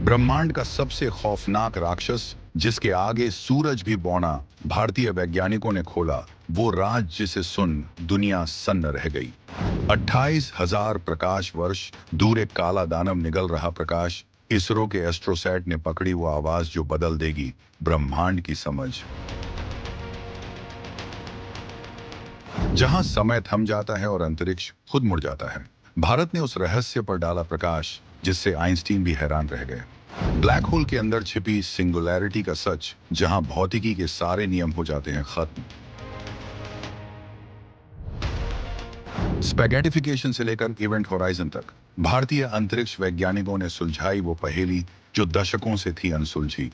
ब्रह्मांड का सबसे खौफनाक राक्षस जिसके आगे सूरज भी बौना भारतीय वैज्ञानिकों ने खोला वो राज जिसे सुन दुनिया सन्न रह गई। 28,000 प्रकाश वर्ष दूर एक काला दानव निगल रहा प्रकाश। इसरो के एस्ट्रोसैट ने पकड़ी वो आवाज जो बदल देगी ब्रह्मांड की समझ। जहां समय थम जाता है और अंतरिक्ष खुद मुड़ जाता है, भारत ने उस रहस्य पर डाला प्रकाश जिससे आइंस्टीन भी हैरान रह गए। ब्लैक होल के अंदर छिपी सिंगुलैरिटी का सच, जहां भौतिकी के सारे नियम हो जाते हैं खत्म। स्पैगेटिफिकेशन से लेकर इवेंट होराइजन तक भारतीय अंतरिक्ष वैज्ञानिकों ने सुलझाई वो पहेली जो दशकों से थी अनसुलझी।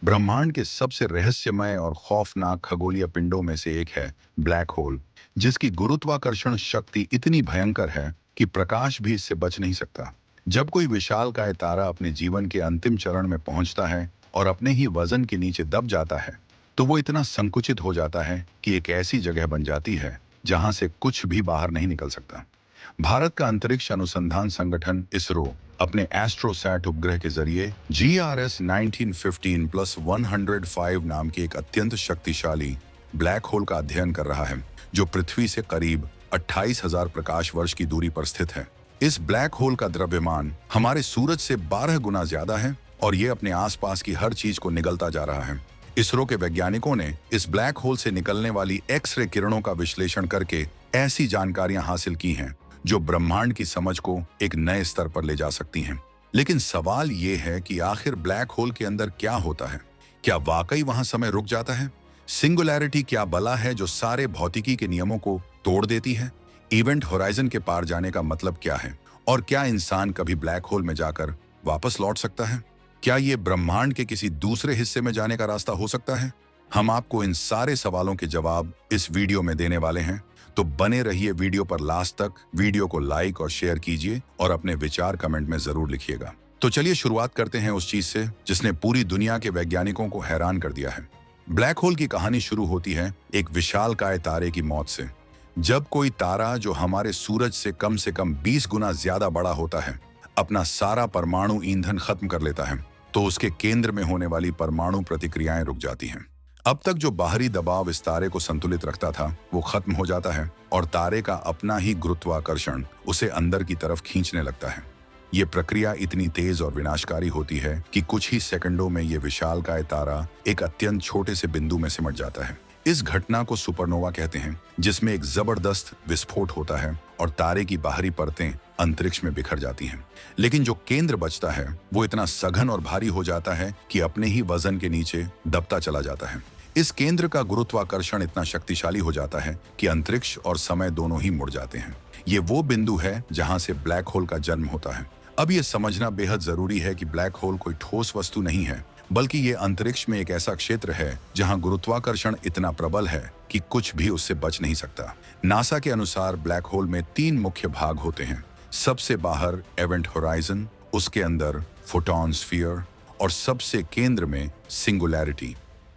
ब्रह्मांड के सबसे रहस्यमय और खौफनाक खगोलीय पिंडों में से एक है ब्लैक होल, जिसकी गुरुत्वाकर्षण शक्ति इतनी भयंकर है कि प्रकाश भी इससे बच नहीं सकता। जब कोई विशालकाय तारा अपने जीवन के अंतिम चरण में पहुंचता है और अपने ही वजन के नीचे दब जाता है, तो वो इतना संकुचित हो जाता है कि एक ऐसी जगह बन जाती है जहां से कुछ भी बाहर नहीं निकल सकता। भारत का अंतरिक्ष अनुसंधान संगठन इसरो अपने एस्ट्रोसैट उपग्रह के जरिए GRS 1915+105 नाम की एक अत्यंत शक्तिशाली ब्लैक होल का अध्ययन कर रहा है, जो पृथ्वी से करीब 28,000 प्रकाश वर्ष की दूरी पर स्थित है। इस ब्लैक होल का द्रव्यमान हमारे सूरज से 12 गुना ज्यादा है और ये अपने आसपास की हर चीज को निगलता जा रहा है। इसरो के वैज्ञानिकों ने इस ब्लैक होल से निकलने वाली एक्स-रे किरणों का विश्लेषण करके ऐसी जानकारियां हासिल की हैं जो ब्रह्मांड की समझ को एक नए स्तर पर ले जा सकती हैं। लेकिन सवाल ये है कि आखिर ब्लैक होल के अंदर क्या होता है? क्या वाकई वहां समय रुक जाता है? सिंगुलैरिटी क्या बला है जो सारे भौतिकी के नियमों को तोड़ देती है? इवेंट होराइजन के पार जाने का मतलब क्या है? और क्या इंसान कभी ब्लैक होल में जाकर वापस लौट सकता है? क्या ये ब्रह्मांड के किसी दूसरे हिस्से में जाने का रास्ता हो सकता है? हम आपको इन सारे सवालों के जवाब इस वीडियो में देने वाले हैं, तो बने रहिए वीडियो पर लास्ट तक। वीडियो को लाइक और शेयर कीजिए और अपने विचार कमेंट में जरूर लिखिएगा। तो चलिए शुरुआत करते हैं उस चीज से जिसने पूरी दुनिया के वैज्ञानिकों को हैरान कर दिया है। ब्लैक होल की कहानी शुरू होती है एक विशालकाय तारे की मौत से। जब कोई तारा जो हमारे सूरज से कम 20 गुना ज्यादा बड़ा होता है अपना सारा परमाणु ईंधन खत्म कर लेता है, तो उसके केंद्र में होने वाली परमाणु प्रतिक्रियाएं रुक जाती हैं। अब तक जो बाहरी दबाव इस तारे को संतुलित रखता था वो खत्म हो जाता है और तारे का अपना ही गुरुत्वाकर्षण उसे अंदर की तरफ खींचने लगता है। ये प्रक्रिया इतनी तेज और विनाशकारी होती है कि कुछ ही सेकंडों में ये विशालकाय तारा एक अत्यंत छोटे से बिंदु में सिमट जाता है। इस घटना को सुपरनोवा कहते हैं, जिसमें एक जबरदस्त विस्फोट होता है और तारे की बाहरी परतें अंतरिक्ष में बिखर जाती हैं। लेकिन जो केंद्र बचता है वो इतना सघन और भारी हो जाता है कि अपने ही वजन के नीचे दबता चला जाता है। इस केंद्र का गुरुत्वाकर्षण इतना शक्तिशाली हो जाता है कि अंतरिक्ष और समय दोनों ही मुड़ जाते हैं। ये वो बिंदु है जहां से ब्लैक होल का जन्म होता है। अब ये समझना बेहद जरूरी है कि ब्लैक होल कोई ठोस वस्तु नहीं है, बल्कि ये अंतरिक्ष में एक ऐसा क्षेत्र है जहां गुरुत्वाकर्षण इतना प्रबल है कि कुछ भी उससे बच नहीं सकता। नासा के अनुसार ब्लैक होल में 3 मुख्य भाग होते हैं। सबसे बाहर इवेंट होराइजन, उसके अंदर फोटॉन स्फीयर और सबसे केंद्र में सिंगुलैरिटी।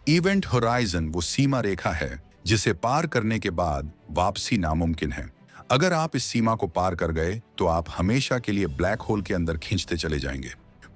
इवेंट होराइजन वो सीमा रेखा है जिसे पार करने के बाद वापसी नामुमकिन है। अगर आप इस सीमा को पार कर गए तो आप हमेशा के लिए ब्लैक होल के अंदर खींचते चले जाएंगे।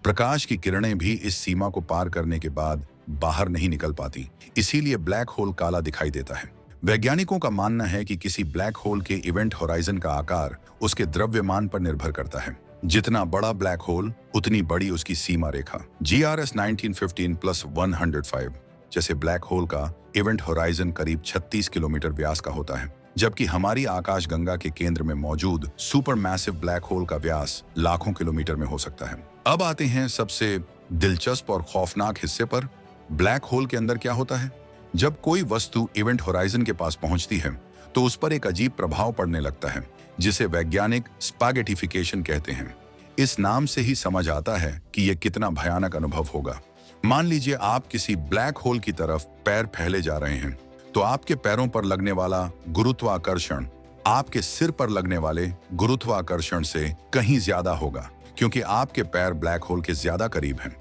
प्रकाश की किरणें भी इस सीमा को पार करने के बाद बाहर नहीं निकल पाती, इसीलिए ब्लैक होल काला दिखाई देता है। वैज्ञानिकों का मानना है कि किसी ब्लैक होल के इवेंट होराइजन का आकार उसके द्रव्यमान पर निर्भर करता है। जितना बड़ा ब्लैक होल उतनी बड़ी उसकी सीमा रेखा। GRS 1915+105 जैसे ब्लैक होल का इवेंट होराइजन करीब 36 किलोमीटर व्यास का होता है, जबकि हमारी आकाशगंगा के केंद्र में मौजूद सुपर मैसिव ब्लैक होल का व्यास लाखों किलोमीटर में हो सकता है। अब आते हैं सबसे दिलचस्प और खौफनाक हिस्से पर। ब्लैक होल के अंदर क्या होता है? जब कोई वस्तु इवेंट होराइजन के पास पहुंचती है तो उस पर एक अजीब प्रभाव पड़ने लगता है, जिसे वैज्ञानिक स्पैगेटिफिकेशन कहते हैं। इस नाम से ही समझ आता है कि यह कितना भयानक अनुभव होगा। मान लीजिए आप किसी ब्लैक होल की तरफ पैर फैले जा रहे हैं, तो आपके पैरों पर लगने वाला गुरुत्वाकर्षण आपके सिर पर लगने वाले गुरुत्वाकर्षण से कहीं ज्यादा होगा, क्योंकि आपके पैर ब्लैक होल के ज्यादा करीब हैं।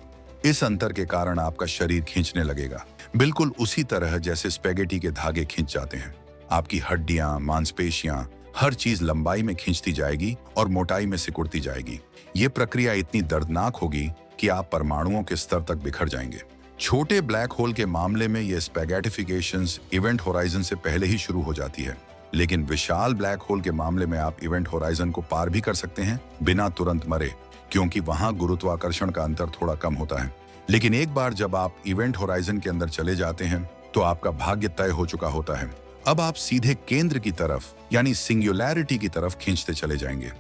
इस अंतर के कारण आपका शरीर खींचने लगेगा, बिल्कुल उसी तरह जैसे स्पैगेटी के धागे खींच जाते हैं। आपकी हड्डियां, मांसपेशियां, हर चीज लंबाई में खींचती जाएगी और मोटाई में सिकुड़ती जाएगी। ये प्रक्रिया इतनी दर्दनाक होगी कि आप परमाणुओं के स्तर तक बिखर जाएंगे। छोटे ब्लैक होल के मामले में ये स्पैगेटिफिकेशंस इवेंट होराइजन से पहले ही शुरू हो जाती है, लेकिन विशाल ब्लैक होल के मामले में आप इवेंट होराइजन को पार भी कर सकते हैं बिना तुरंत मरे, क्योंकि वहां गुरुत्वाकर्षण का अंतर थोड़ा कम होता है। लेकिन एक बार जब आप इवेंट होराइजन के अंदर चले जाते हैं तो आपका भाग्य तय हो चुका होता है। अब आप सीधे केंद्र की तरफ यानी सिंगुलैरिटी की तरफ खींचते चले जाएंगे।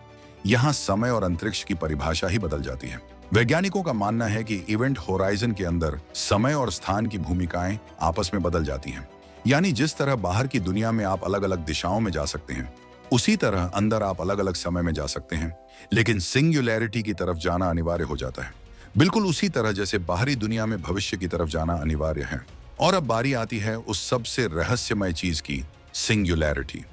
यहाँ समय और अंतरिक्ष की परिभाषा ही बदल जाती है। वैज्ञानिकों का मानना है कि इवेंट होराइजन के अंदर समय और स्थान की भूमिकाएं आपस में बदल जाती हैं। यानी जिस तरह बाहर की दुनिया में आप अलग अलग दिशाओं में जा सकते हैं, उसी तरह अंदर आप अलग अलग समय में जा सकते हैं, लेकिन सिंगुलैरिटी की तरफ जाना अनिवार्य हो जाता है। बिल्कुल उसी तरह जैसे बाहरी दुनिया में भविष्य की तरफ जाना अनिवार्य है। और अब बारी आती है उस सबसे रहस्यमय चीज की, सिंगुलैरिटी।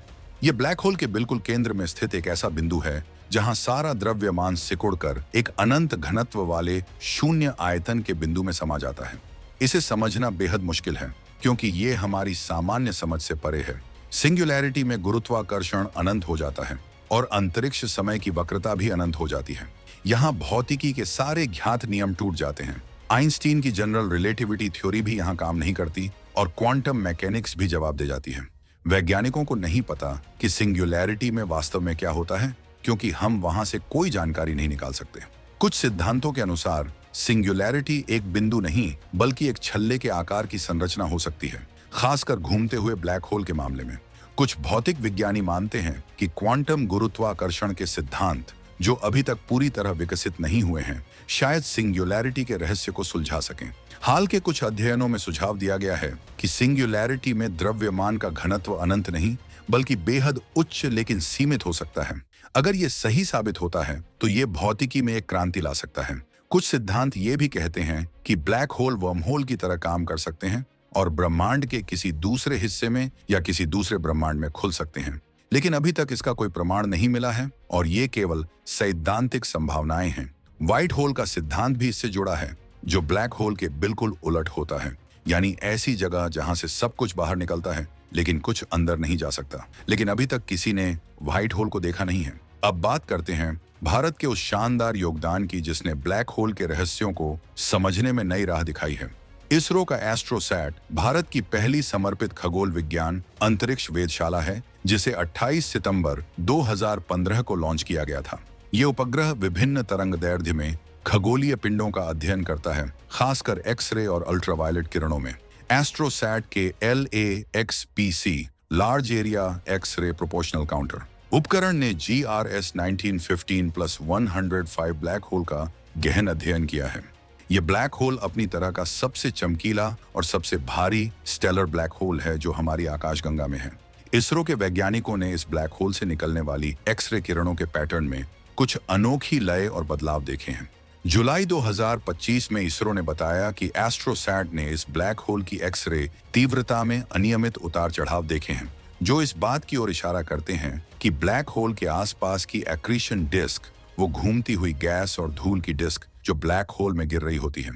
ये ब्लैक होल के बिल्कुल केंद्र में स्थित एक ऐसा बिंदु है जहां सारा द्रव्यमान सिकुड़कर एक अनंत घनत्व वाले शून्य आयतन के बिंदु में समा जाता है। इसे समझना बेहद मुश्किल है क्योंकि ये हमारी सामान्य समझ से परे है। सिंगुलैरिटी में गुरुत्वाकर्षण अनंत हो जाता है और अंतरिक्ष समय की वक्रता भी अनंत हो जाती है। यहाँ भौतिकी के सारे ज्ञात नियम टूट जाते हैं। आइंस्टीन की जनरल रिलेटिविटी थ्योरी भी यहाँ काम नहीं करती और क्वांटम मैकेनिक्स भी जवाब दे जाती है। वैज्ञानिकों को नहीं पता कि सिंगुलैरिटी में वास्तव में क्या होता है, क्योंकि हम वहां से कोई जानकारी नहीं निकाल सकते। कुछ सिद्धांतों के अनुसार सिंगुलैरिटी एक बिंदु नहीं बल्कि एक छल्ले के आकार की संरचना हो सकती है, खासकर घूमते हुए ब्लैक होल के मामले में। कुछ भौतिक विज्ञानी मानते हैं कि क्वांटम गुरुत्वाकर्षण के सिद्धांत, जो अभी तक पूरी तरह विकसित नहीं हुए हैं, शायद सिंगुलैरिटी के रहस्य को सुलझा सकें। हाल के कुछ अध्ययनों में सुझाव दिया गया है कि सिंगुलैरिटी में द्रव्यमान का घनत्व अनंत नहीं बल्कि बेहद उच्च लेकिन सीमित हो सकता है। अगर ये सही साबित होता है तो ये भौतिकी में एक क्रांति ला सकता है। कुछ सिद्धांत ये भी कहते हैं कि ब्लैक होल वर्महोल की तरह काम कर सकते हैं और ब्रह्मांड के किसी दूसरे हिस्से में या किसी दूसरे ब्रह्मांड में खुल सकते हैं, लेकिन अभी तक इसका कोई प्रमाण नहीं मिला है और ये केवल सैद्धांतिक संभावनाएं हैं। व्हाइट होल का सिद्धांत भी इससे जुड़ा है, जो ब्लैक होल के बिल्कुल उलट होता है, यानी ऐसी जगह जहां से सब कुछ बाहर निकलता है लेकिन कुछ अंदर नहीं जा सकता। लेकिन अभी तक किसी ने व्हाइट होल को देखा नहीं है। अब बात करते हैं भारत के उस शानदार योगदान की जिसने ब्लैक होल के रहस्यों को समझने में नई राह दिखाई है। इसरो का एस्ट्रोसैट भारत की पहली समर्पित खगोल विज्ञान अंतरिक्ष वेधशाला है, जिसे 28 सितंबर 2015 को लॉन्च किया गया था। ये उपग्रह विभिन्न तरंगदैर्ध्य में खगोलीय पिंडों का अध्ययन करता है, खासकर एक्सरे और अल्ट्रावायलेट किरणों में। एस्ट्रोसैट के LAXPC large area X-ray proportional counter उपकरण ने GRS 1915+105 ब्लैक होल का गहन अध्ययन किया है। ये ब्लैक होल अपनी तरह का सबसे चमकीला और सबसे भारी स्टेलर ब्लैक होल है जो हमारी आकाशगंगा में है। इसरो के वैज्ञानिकों ने इस ब्लैक होल से निकलने वाली एक्सरे किरणों के पैटर्न में कुछ अनोखी लय और बदलाव देखे हैं। जुलाई 2025 में इसरो ने बताया कि एस्ट्रोसैट ने इस ब्लैक होल की एक्सरे तीव्रता में अनियमित उतार चढ़ाव देखे हैं, जो इस बात की ओर इशारा करते हैं कि ब्लैक होल के आसपास की एक्रीशन डिस्क, वो घूमती हुई गैस और धूल की डिस्क जो ब्लैक होल में गिर रही होती है,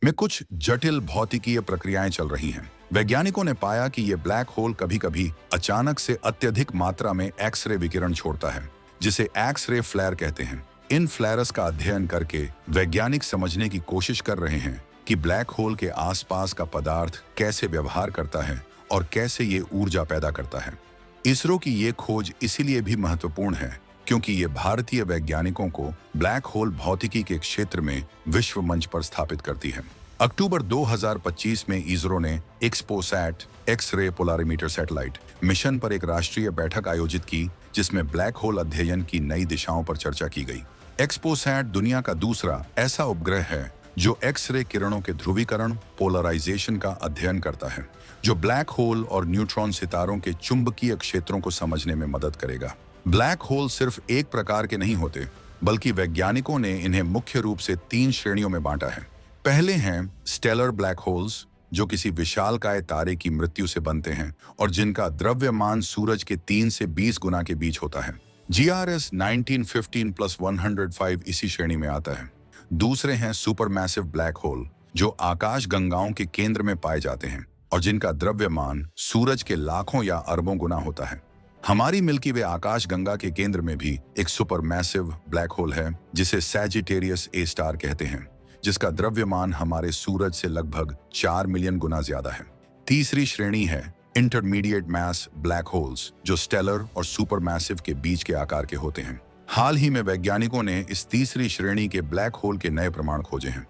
में कुछ जटिल भौतिकीय प्रक्रियाएं चल रही हैं। वैज्ञानिकों ने पाया कि ये ब्लैक होल कभी-कभी अचानक से अत्यधिक मात्रा में एक्सरे विकिरण छोड़ता है, जिसे एक्स-रे फ्लेयर कहते हैं। इन फ्लेयर्स का अध्ययन करके वैज्ञानिक समझने की कोशिश कर रहे हैं कि ब्लैक होल के आसपास का पदार्थ कैसे व्यवहार करता है और कैसे ये ऊर्जा पैदा करता है। इसरो की ये खोज इसीलिए भी महत्वपूर्ण है क्योंकि ये भारतीय वैज्ञानिकों को ब्लैक होल भौतिकी के क्षेत्र में विश्व मंच पर स्थापित करती है। अक्टूबर 2025 में इसरो ने XPoSat X-ray polarimeter satellite mission पर एक राष्ट्रीय बैठक आयोजित की, जिसमें ब्लैक होल अध्ययन की नई दिशाओं पर चर्चा की गई। एक्सपोसैट दुनिया का दूसरा ऐसा उपग्रह है जो एक्स-रे किरणों के ध्रुवीकरण पोलराइजेशन का अध्ययन करता है, जो ब्लैक होल और न्यूट्रॉन सितारों के चुंबकीय क्षेत्रों को समझने में मदद करेगा। ब्लैक होल सिर्फ एक प्रकार के नहीं होते, बल्कि वैज्ञानिकों ने इन्हें मुख्य रूप से 3 श्रेणियों में बांटा है। पहले हैं स्टेलर ब्लैक होल्स, जो किसी विशालकाय तारे की मृत्यु से बनते हैं और जिनका द्रव्यमान सूरज के 3 से 20 गुना के बीच होता है। GRS 1915+105 इसी श्रेणी में आता है। दूसरे हैं सुपरमैसिव ब्लैक होल, जो आकाश गंगाओं के केंद्र में पाए जाते हैं और जिनका द्रव्यमान सूरज के लाखों या अरबों गुना होता है। हमारी मिल्की वे आकाश गंगा के केंद्र में भी एक सुपरमैसिव ब्लैक होल है, जिसे सैजिटेरियस A स्टार कहते हैं, जिसका द्रव्यमान हमारे सूरज से लगभग 4 मिलियन गुना ज्यादा है। तीसरी श्रेणी है इंटरमीडिएट मास ब्लैक होल्स, जो स्टेलर और सुपरमैसिव के बीच के आकार के होते हैं। हाल ही में वैज्ञानिकों ने इस तीसरी श्रेणी के ब्लैक होल के नए प्रमाण खोजे हैं।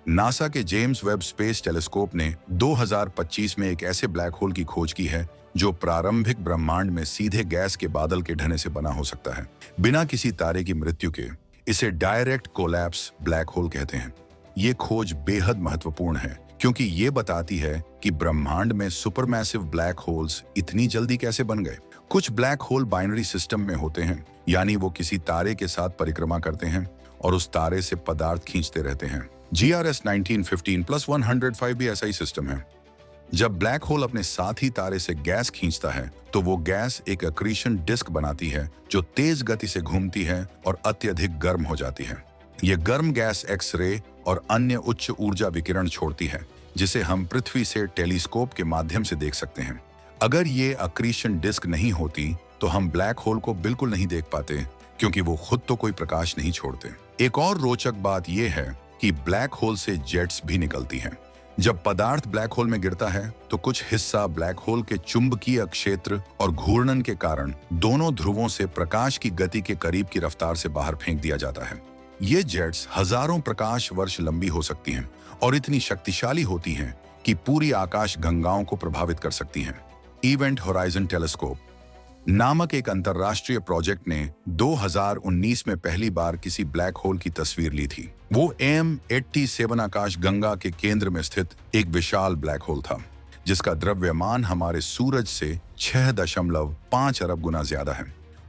नासा के जेम्स वेब स्पेस टेलीस्कोप ने 2025 में एक ऐसे ब्लैक होल की खोज की है जो प्रारंभिक ब्रह्मांड में सीधे गैस के बादल के ढहने से बना हो सकता है, बिना किसी तारे की मृत्यु के। इसे डायरेक्ट कोलैप्स ब्लैक होल कहते हैं। ये खोज बेहद महत्वपूर्ण है क्योंकि ये बताती है कि ब्रह्मांड में सुपरमैसिव ब्लैक होल्स इतनी जल्दी कैसे बन गए। कुछ ब्लैक होल बाइनरी सिस्टम में होते हैं, यानी वो किसी तारे के साथ परिक्रमा करते हैं और उस तारे से पदार्थ खींचते रहते हैं। GRS 1915+105 भी ऐसा ही सिस्टम है। जब ब्लैक होल अपने साथ ही तारे से गैस खींचता है तो वो गैस एक अक्रीशन डिस्क बनाती है जो तेज गति से घूमती है और अत्यधिक गर्म हो जाती है। ये गर्म गैस एक्स-रे और अन्य उच्च ऊर्जा विकिरण छोड़ती है, जिसे हम पृथ्वी से टेलीस्कोप के माध्यम से देख सकते हैं। अगर ये अक्रीशन डिस्क नहीं होती तो हम ब्लैक होल को बिल्कुल नहीं देख पाते, क्योंकि वो खुद तो कोई प्रकाश नहीं छोड़ते। एक और रोचक बात यह है कि ब्लैक होल से जेट्स भी निकलती हैं। जब पदार्थ ब्लैक होल में गिरता है तो कुछ हिस्सा ब्लैक होल के चुंबकीय क्षेत्र और घूर्णन के कारण दोनों ध्रुवों से प्रकाश की गति के करीब की रफ्तार से बाहर फेंक दिया जाता है। ये जेट्स हजारों प्रकाश वर्ष लंबी हो सकती हैं और इतनी शक्तिशाली होती हैं कि पूरी आकाश गंगाओं को प्रभावित कर सकती हैं। इवेंट होराइजन टेलीस्कोप नामक एक अंतरराष्ट्रीय प्रोजेक्ट ने 2019 में पहली बार किसी ब्लैक होल की तस्वीर ली थी। वो M87 आकाश गंगा के केंद्र में स्थित एक विशाल ब्लैक होल था, जिसका द्रव्यमान हमारे सूरज से 6.5 अरब गुना ज्यादा है।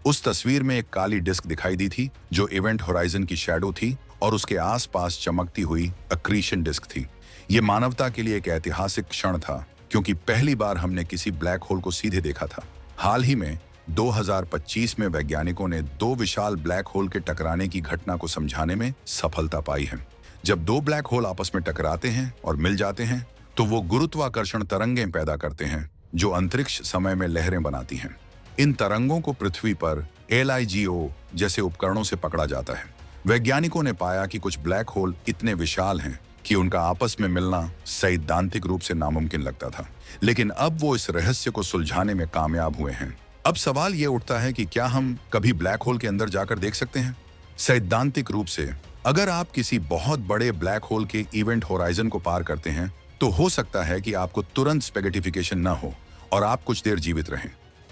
उस तस्वीर में एक काली डिस्क दिखाई दी थी जो इवेंट होराइजन की शैडो थी और उसके आसपास चमकती हुई अक्रीशन डिस्क थी। ये मानवता के लिए एक ऐतिहासिक क्षण था, क्योंकि पहली बार हमने किसी ब्लैक होल को सीधे देखा था। हाल ही में 2025 में वैज्ञानिकों ने दो विशाल ब्लैक होल के टकराने की घटना को समझाने में सफलता पाई है। जब दो ब्लैक होल आपस में टकराते हैं और मिल जाते हैं तो वो गुरुत्वाकर्षण तरंगें पैदा करते हैं जो अंतरिक्ष समय में लहरें बनाती हैं। इन तरंगों को पृथ्वी पर LIGO जैसे उपकरणों से पकड़ा जाता है। वैज्ञानिकों ने पाया कि कुछ ब्लैक होल इतने विशाल हैं कि उनका आपस में मिलना सैद्धांतिक रूप से नामुमकिन लगता था, लेकिन अब वो इस रहस्य को सुलझाने में कामयाब हुए हैं। अब सवाल ये उठता है कि क्या हम कभी ब्लैक होल के अंदर जाकर देख सकते हैं? सैद्धांतिक रूप से अगर आप किसी बहुत बड़े ब्लैक होल के इवेंट होराइजन को पार करते हैं तो हो सकता है कि आपको तुरंत स्पेगेटिफिकेशन न हो और आप कुछ देर जीवित रहें,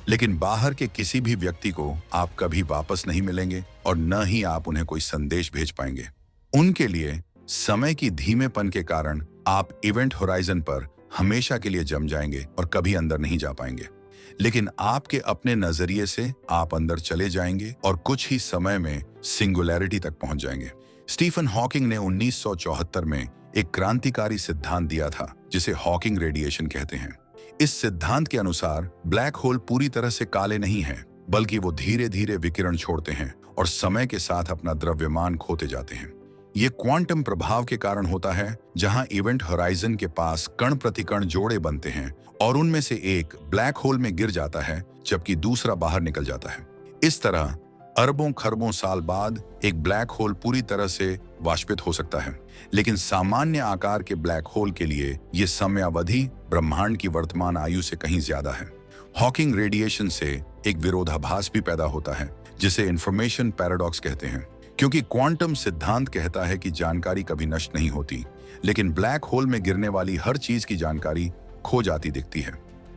लेकिन बाहर के किसी भी व्यक्ति को आप कभी वापस नहीं मिलेंगे और न ही आप उन्हें कोई संदेश भेज पाएंगे। उनके लिए समय की धीमेपन के कारण आप इवेंट होराइजन पर हमेशा के लिए जम जाएंगे और कभी अंदर नहीं जा पाएंगे, लेकिन आपके अपने नजरिए से आप अंदर चले जाएंगे और कुछ ही समय में सिंगुलैरिटी तक पहुंच जाएंगे। स्टीफन हॉकिंग ने 1974 में एक क्रांतिकारी सिद्धांत दिया था जिसे हॉकिंग रेडिएशन कहते हैं। इस सिद्धांत के अनुसार ब्लैक होल पूरी तरह से काले नहीं हैं, बल्कि वो धीरे धीरे विकिरण छोड़ते हैं और समय के साथ अपना द्रव्यमान खोते जाते हैं। ये क्वांटम प्रभाव के कारण होता है, जहां इवेंट होराइजन के पास कण प्रतिकण जोड़े बनते हैं और उनमें से एक ब्लैक होल में गिर जाता है जबकि दूसरा बाहर निकल जाता है। इस तरह अरबों खरबों साल बाद एक ब्लैक होल पूरी तरह से वाष्पित हो सकता है, लेकिन सामान्य आकार के ब्लैक होल के लिए ये समयावधि ब्रह्मांड की वर्तमान आयु से कहीं ज्यादा है। हॉकिंग रेडिएशन से एक विरोधाभास भी पैदा होता है जिसे इंफॉर्मेशन पैराडॉक्स कहते हैं, क्योंकि क्वांटम सिद्धांत कहता है कि जानकारी कभी नष्ट नहीं होती, लेकिन ब्लैक होल में गिरने वाली हर चीज की जानकारी खो जाती दिखती है।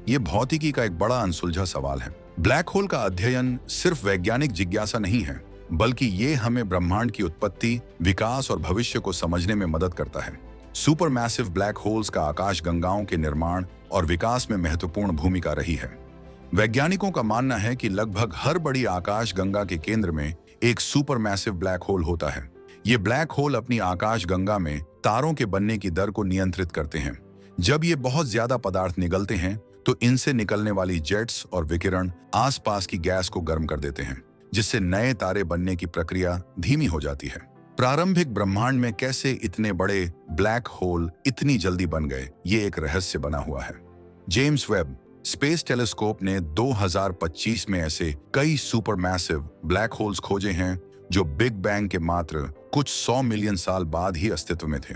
ये भौतिकी का एक बड़ा अनसुलझा सवाल है। ब्लैक होल का अध्ययन सिर्फ वैज्ञानिक जिज्ञासा नहीं है, बल्कि ये हमें ब्रह्मांड की उत्पत्ति, विकास और भविष्य को समझने में मदद करता है। सुपरमैसिव ब्लैक होल्स का आकाश गंगाओं के निर्माण और विकास में महत्वपूर्ण भूमिका रही है। वैज्ञानिकों का मानना है कि लगभग हर बड़ी आकाश गंगा के केंद्र में एक सुपरमैसिव ब्लैक होल होता है। ये ब्लैक होल अपनी आकाश गंगा में तारों के बनने की दर को नियंत्रित करते हैं। जब ये बहुत ज्यादा पदार्थ निगलते हैं तो इनसे निकलने वाली जेट्स और विकिरण आसपास की गैस को गर्म कर देते हैं, जिससे नए तारे बनने की प्रक्रिया धीमी हो जाती है। प्रारंभिक ब्रह्मांड में कैसे इतने बड़े ब्लैक होल इतनी जल्दी बन गए, ये एक रहस्य बना हुआ है। जेम्स वेब स्पेस टेलीस्कोप ने 2025 में ऐसे कई सुपरमैसिव ब्लैक होल्स खोजे हैं जो बिग बैंग के मात्र कुछ 100 मिलियन साल बाद ही अस्तित्व में थे।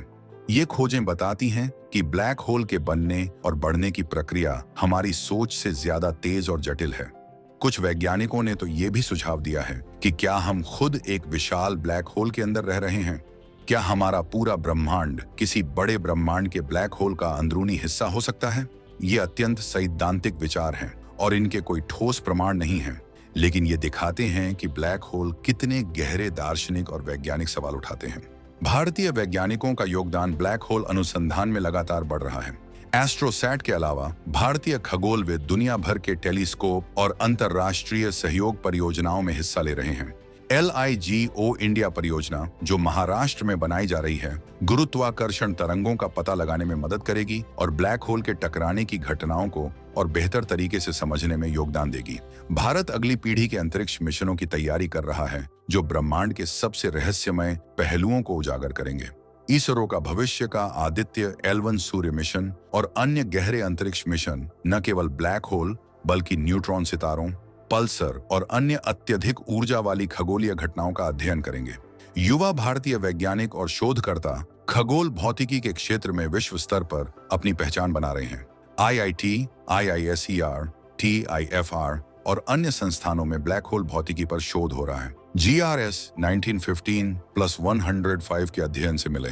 ये खोजें बताती हैं कि ब्लैक होल के बनने और बढ़ने की प्रक्रिया हमारी सोच से ज्यादा तेज और जटिल है। कुछ वैज्ञानिकों ने तो ये भी सुझाव दिया है कि क्या हम खुद एक विशाल ब्लैक होल के अंदर रह रहे हैं? क्या हमारा पूरा ब्रह्मांड किसी बड़े ब्रह्मांड के ब्लैक होल का अंदरूनी हिस्सा हो सकता है? ये अत्यंत सैद्धांतिक विचार हैं और इनके कोई ठोस प्रमाण नहीं हैं, लेकिन ये दिखाते हैं कि ब्लैक होल कितने गहरे दार्शनिक और वैज्ञानिक सवाल उठाते हैं। भारतीय वैज्ञानिकों का योगदान ब्लैक होल अनुसंधान में लगातार बढ़ रहा है। एस्ट्रोसैट के अलावा भारतीय खगोलविद दुनिया भर के टेलीस्कोप और अंतर्राष्ट्रीय सहयोग परियोजनाओं में हिस्सा ले रहे हैं। LIGO इंडिया परियोजना, जो महाराष्ट्र में बनाई जा रही है, गुरुत्वाकर्षण तरंगों का पता लगाने में मदद करेगी और ब्लैक होल के टकराने की घटनाओं को और बेहतर तरीके से समझने में योगदान देगी। भारत अगली पीढ़ी के अंतरिक्ष मिशनों की तैयारी कर रहा है, जो ब्रह्मांड के सबसे रहस्यमय पहलुओं को उजागर करेंगे। इसरो का भविष्य का आदित्य L1 सूर्य मिशन और अन्य गहरे अंतरिक्ष मिशन न केवल ब्लैक होल बल्कि न्यूट्रॉन सितारों, पल्सर और अन्य अत्यधिक ऊर्जा वाली खगोलीय घटनाओं का अध्ययन करेंगे। युवा भारतीय वैज्ञानिक और शोधकर्ता खगोल भौतिकी के क्षेत्र में विश्व स्तर पर अपनी पहचान बना रहे हैं। IIT, IISER, TIFR और अन्य संस्थानों में ब्लैक होल भौतिकी पर शोध हो रहा है। GRS 1915+105 के अध्ययन से मिले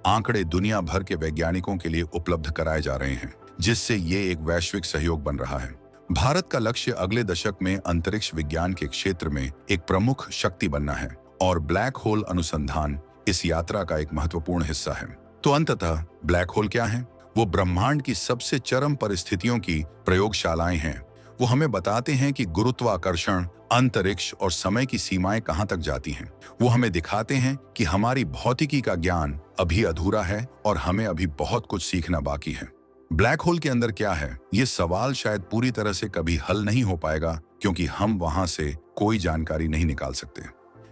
आंकड़े दुनिया भर के वैज्ञानिकों के लिए उपलब्ध कराए जा रहे हैं, जिससे ये एक वैश्विक सहयोग बन रहा है। भारत का लक्ष्य अगले दशक में अंतरिक्ष विज्ञान के क्षेत्र में एक प्रमुख शक्ति बनना है और ब्लैक होल अनुसंधान इस यात्रा का एक महत्वपूर्ण हिस्सा है। तो अंततः ब्लैक होल क्या है? वो ब्रह्मांड की सबसे चरम परिस्थितियों की प्रयोगशालाएं हैं। वो हमें बताते हैं कि गुरुत्वाकर्षण, अंतरिक्ष और समय की सीमाएं कहां तक जाती हैं। वो हमें दिखाते हैं कि हमारी भौतिकी का ज्ञान अभी अधूरा है और हमें अभी बहुत कुछ सीखना बाकी है। ब्लैक होल के अंदर क्या है, ये सवाल शायद पूरी तरह से कभी हल नहीं हो पाएगा, क्योंकि हम वहां से कोई जानकारी नहीं निकाल सकते।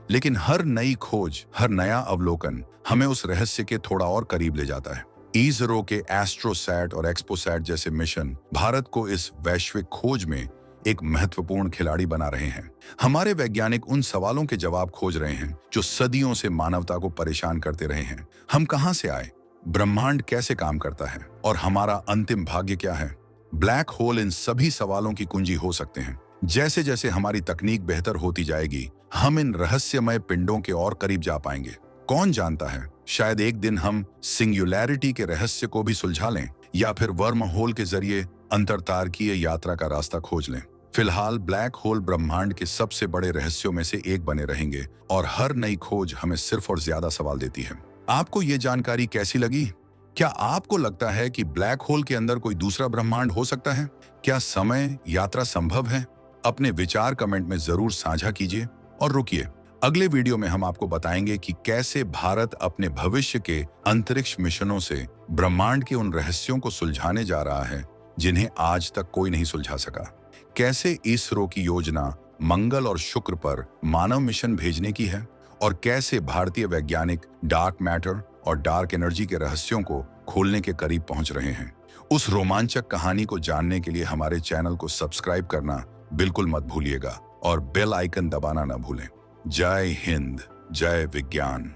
लेकिन हर नई खोज, हर नया अवलोकन हमें उस रहस्य के थोड़ा और करीब ले जाता है। इसरो के एस्ट्रोसैट और एक्सपोसैट जैसे मिशन भारत को इस वैश्विक खोज में एक महत्वपूर्ण खिलाड़ी बना रहे हैं। हमारे वैज्ञानिक उन सवालों के जवाब खोज रहे हैं जो सदियों से मानवता को परेशान करते रहे हैं। हम कहां से आए, ब्रह्मांड कैसे काम करता है और हमारा अंतिम भाग्य क्या है? ब्लैक होल इन सभी सवालों की कुंजी हो सकते हैं। जैसे जैसे हमारी तकनीक बेहतर होती जाएगी, हम इन रहस्यमय पिंडों के और करीब जा पाएंगे। कौन जानता है, शायद एक दिन हम सिंगुलैरिटी के रहस्य को भी सुलझा लें या फिर वर्म होल के जरिए अंतरतारकीय यात्रा का रास्ता खोज लें। फिलहाल ब्लैक होल ब्रह्मांड के सबसे बड़े रहस्यों में से एक बने रहेंगे और हर नई खोज हमें सिर्फ और ज्यादा सवाल देती है। आपको ये जानकारी कैसी लगी? क्या आपको लगता है कि ब्लैक होल के अंदर कोई दूसरा ब्रह्मांड हो सकता है? क्या समय यात्रा संभव है? अपने विचार कमेंट में जरूर साझा कीजिए और रुकिए, अगले वीडियो में हम आपको बताएंगे कि कैसे भारत अपने भविष्य के अंतरिक्ष मिशनों से ब्रह्मांड के उन रहस्यों को सुलझाने जा रहा है जिन्हें आज तक कोई नहीं सुलझा सका। कैसे इसरो की योजना मंगल और शुक्र पर मानव मिशन भेजने की है और कैसे भारतीय वैज्ञानिक डार्क मैटर और डार्क एनर्जी के रहस्यों को खोलने के करीब पहुंच रहे हैं। उस रोमांचक कहानी को जानने के लिए हमारे चैनल को सब्सक्राइब करना बिल्कुल मत भूलिएगा और बेल आइकन दबाना न भूलें। जय हिंद, जय विज्ञान।